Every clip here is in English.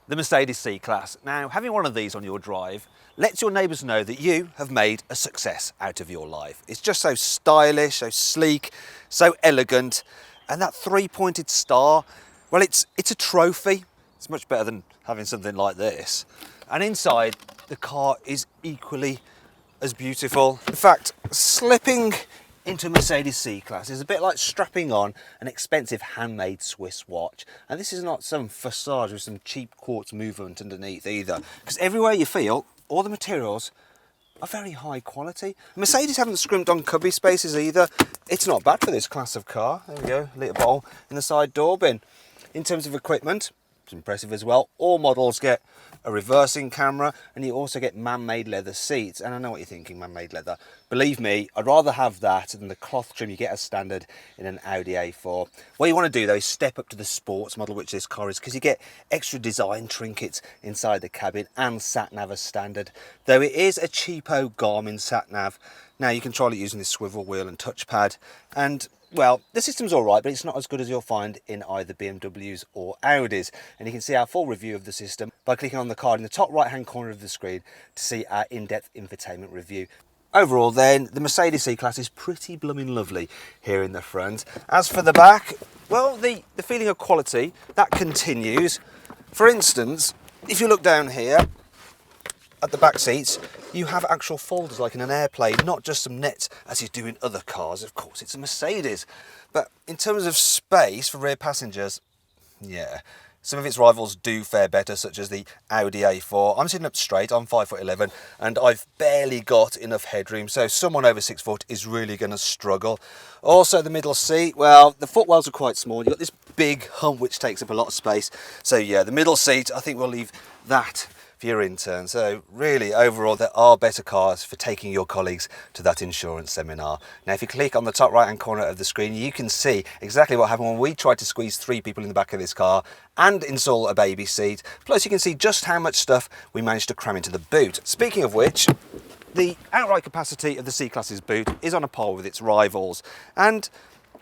The Mercedes C-Class. Now, having one of these on your drive lets your neighbours know that you have made a success out of your life. It's just so stylish, so sleek, so elegant, and that three-pointed star, well, it's a trophy. It's much better than having something like this. And inside, the car is equally as beautiful. In fact, slipping into a Mercedes C-Class is a bit like strapping on an expensive handmade Swiss watch. And this is not some facade with some cheap quartz movement underneath either, because everywhere you feel, all the materials are very high quality. Mercedes haven't scrimped on cubby spaces either. It's not bad for this class of car. There we go, a little bowl in the side door bin. In terms of equipment, it's impressive as well. All models get a reversing camera, and you also get man-made leather seats. And I know what you're thinking, man-made leather. Believe me, I'd rather have that than the cloth trim you get as standard in an Audi A4. What you want to do though is step up to the sports model, which this car is, because you get extra design trinkets inside the cabin and sat-nav as standard. Though it is a cheapo Garmin sat-nav. Now you control it using this swivel wheel and touchpad, and well, the system's all right, but it's not as good as you'll find in either BMWs or Audis. And you can see our full review of the system by clicking on the card in the top right-hand corner of the screen to see our in-depth infotainment review. Overall then, the Mercedes C-Class is pretty blooming lovely here in the front. As for the back, well, the feeling of quality, that continues. For instance, if you look down here, at the back seats, you have actual folders like in an airplane, not just some nets as you do in other cars. Of course, it's a Mercedes. But in terms of space for rear passengers, yeah, some of its rivals do fare better, such as the Audi A4. I'm sitting up straight, I'm 5'11", and I've barely got enough headroom, so someone over 6 foot is really going to struggle. Also, the middle seat, well, the footwells are quite small. You've got this big hump which takes up a lot of space. So yeah, the middle seat, I think we'll leave that for your intern. So really, overall, there are better cars for taking your colleagues to that insurance seminar. Now, if you click on the top right-hand corner of the screen, you can see exactly what happened when we tried to squeeze 3 people in the back of this car and install a baby seat. Plus, you can see just how much stuff we managed to cram into the boot. Speaking of which, the outright capacity of the C-Class's boot is on a par with its rivals, and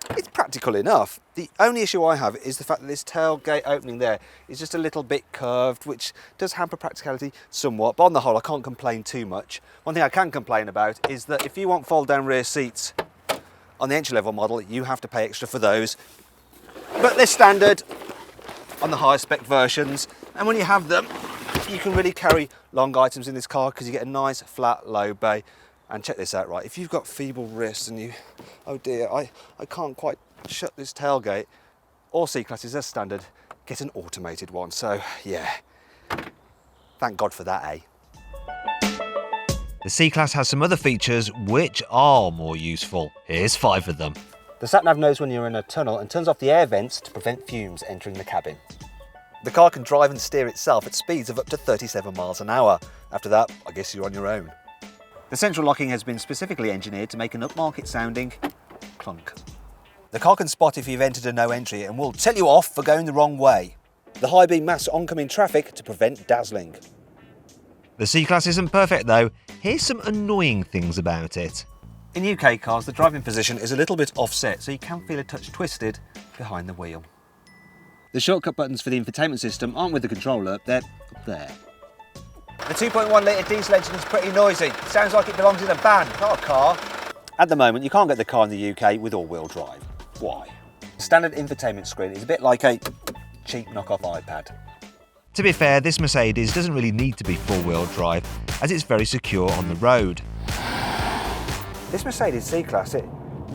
it's practical enough. The only issue I have is the fact that this tailgate opening there is just a little bit curved, which does hamper practicality somewhat, but on the whole I can't complain too much. One thing I can complain about is that if you want fold down rear seats on the entry level model, you have to pay extra for those, but they're standard on the higher spec versions, and when you have them you can really carry long items in this car because you get a nice flat low bay. And check this out, right, if you've got feeble wrists and you, oh dear, I can't quite shut this tailgate, all C-Classes as standard get an automated one. So yeah, thank God for that, eh? The C-Class has some other features which are more useful. Here's 5 of them. The sat-nav knows when you're in a tunnel and turns off the air vents to prevent fumes entering the cabin. The car can drive and steer itself at speeds of up to 37 miles an hour. After that, I guess you're on your own. The central locking has been specifically engineered to make an upmarket sounding clunk. The car can spot if you've entered a no entry and will tell you off for going the wrong way. The high beam masks oncoming traffic to prevent dazzling. The C-Class isn't perfect though. Here's some annoying things about it. In UK cars, the driving position is a little bit offset, so you can feel a touch twisted behind the wheel. The shortcut buttons for the infotainment system aren't with the controller, they're up there. The 2.1 litre diesel engine is pretty noisy. It sounds like it belongs in a van, not a car. At the moment, you can't get the car in the UK with all-wheel drive. Why? The standard infotainment screen is a bit like a cheap knockoff iPad. To be fair, this Mercedes doesn't really need to be four-wheel drive as it's very secure on the road. This Mercedes C-Class, it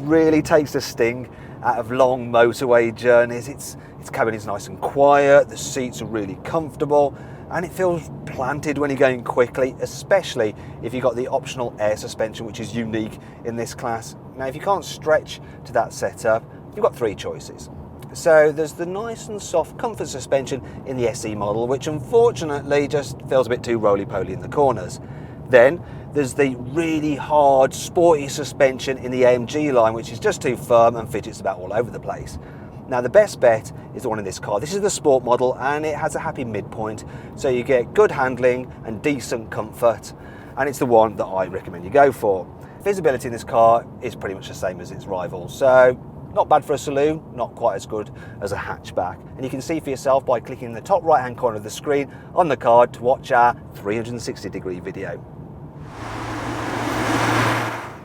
really takes the sting out of long motorway journeys. Its cabin is nice and quiet, the seats are really comfortable, and it feels planted when you're going quickly, especially if you've got the optional air suspension, which is unique in this class. Now, if you can't stretch to that setup, you've got 3 choices. So there's the nice and soft comfort suspension in the SE model, which unfortunately just feels a bit too roly-poly in the corners. Then there's the really hard, sporty suspension in the AMG line, which is just too firm and fidgets about all over the place. Now, the best bet is the one in this car. This is the sport model and it has a happy midpoint, so you get good handling and decent comfort, and it's the one that I recommend you go for. Visibility in this car is pretty much the same as its rivals, so Not bad for a saloon, not quite as good as a hatchback. And you can see for yourself by clicking in the top right hand corner of the screen on the card to watch our 360-degree video.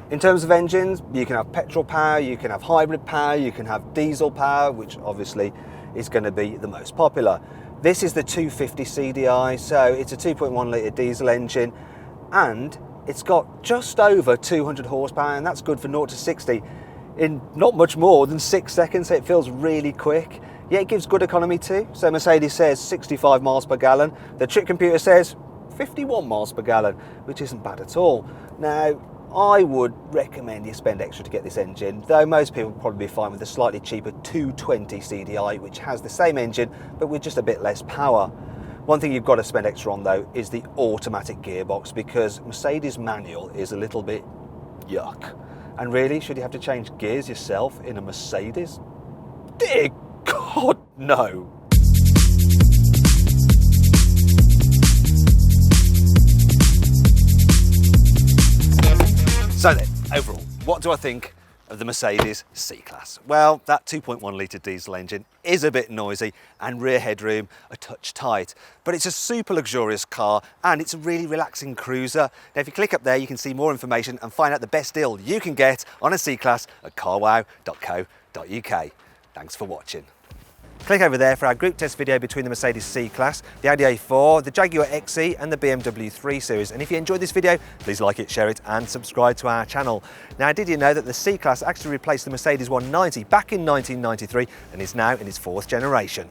In terms of engines, you can have petrol power, you can have hybrid power, you can have diesel power, which obviously is going to be the most popular. This is the 250 CDI, so it's a 2.1 litre diesel engine, and it's got just over 200 horsepower, and that's good for 0 to 60 in not much more than 6 seconds, so it feels really quick. Yeah, it gives good economy too. So Mercedes says 65 miles per gallon. The trick computer says 51 miles per gallon, which isn't bad at all. Now, I would recommend you spend extra to get this engine, though most people would probably be fine with the slightly cheaper 220 CDI, which has the same engine, but with just a bit less power. One thing you've got to spend extra on though is the automatic gearbox, because Mercedes manual is a little bit yuck. And really, should you have to change gears yourself in a Mercedes? Dear God, no. So then, overall, what do I think of the Mercedes C-Class? Well, that 2.1 litre diesel engine is a bit noisy and rear headroom a touch tight, but it's a super luxurious car and it's a really relaxing cruiser. Now, if you click up there, you can see more information and find out the best deal you can get on a C-Class at carwow.co.uk. Thanks for watching. Click over there for our group test video between the Mercedes C-Class, the Audi A4, the Jaguar XE and the BMW 3 Series. And if you enjoyed this video, please like it, share it and subscribe to our channel. Now, did you know that the C-Class actually replaced the Mercedes 190 back in 1993 and is now in its 4th generation?